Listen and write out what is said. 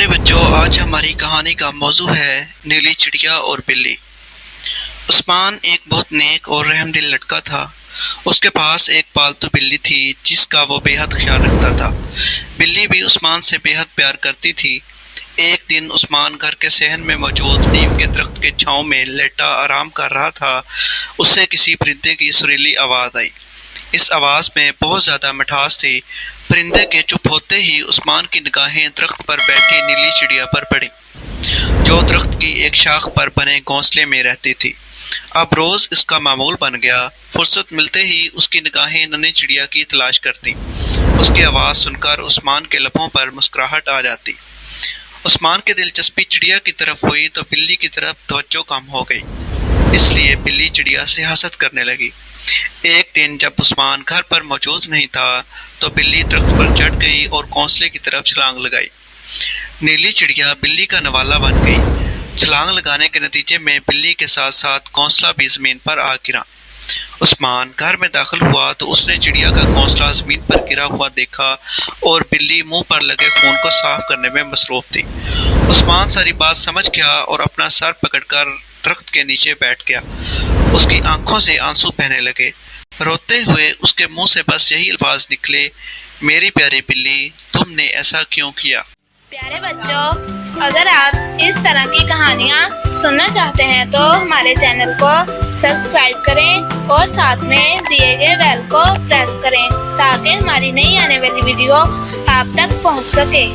پیارے بچوں، آج ہماری کہانی کا موضوع ہے نیلی چڑیا اور بلی۔ عثمان ایک بہت نیک اور رحم دل لڑکا تھا۔ اس کے پاس ایک پالتو بلی تھی جس کا وہ بے حد خیال رکھتا تھا۔ بلی بھی عثمان سے بے حد پیار کرتی تھی۔ ایک دن عثمان گھر کے صحن میں موجود نیم کے درخت کے چھاؤں میں لیٹا آرام کر رہا تھا۔ اسے کسی پرندے کی سریلی آواز آئی۔ اس آواز میں بہت زیادہ مٹھاس تھی۔ پرندے کے چپ ہوتے ہی عثمان کی نگاہیں درخت پر بیٹھی نیلی چڑیا پر پڑیں، جو درخت کی ایک شاخ پر بنے گھونسلے میں رہتی تھی۔ اب روز اس کا معمول بن گیا، فرصت ملتے ہی اس کی نگاہیں ننھی چڑیا کی تلاش کرتی۔ اس کی آواز سن کر عثمان کے لبوں پر مسکراہٹ آ جاتی۔ عثمان کی دلچسپی چڑیا کی طرف ہوئی تو بلی کی طرف توجہ کم ہو گئی، اس لیے بلی چڑیا سے حسد کرنے لگی۔ ایک دن جب عثمان گھر پر موجود نہیں تھا تو بلی درخت پر چڑھ گئی اور گھونسلے کی طرف چھلانگ لگائی۔ نیلی چڑیا بلی کا نوالا بن گئی۔ چھلانگ لگانے کے نتیجے میں بلی کے ساتھ ساتھ گھونسلہ بھی زمین پر آ گرا۔ عثمان گھر میں داخل ہوا تو اس نے چڑیا کا گھونسلہ زمین پر گرا ہوا دیکھا اور بلی منہ پر لگے خون کو صاف کرنے میں مصروف تھی۔ عثمان ساری بات سمجھ گیا اور اپنا سر پکڑ کر درخت کے نیچے بیٹھ گیا۔ اس کی آنکھوں سے آنسو بہنے لگے۔ روتے ہوئے اس کے منہ سے بس یہی الفاظ نکلے، میری پیاری بلی، تم نے ایسا کیوں کیا؟ پیارے بچوں، اگر آپ اس طرح کی کہانیاں سننا چاہتے ہیں تو ہمارے چینل کو سبسکرائب کریں اور ساتھ میں دیے گئے بیل کو پریس کریں تاکہ ہماری نئی آنے والی ویڈیو آپ تک پہنچ سکے۔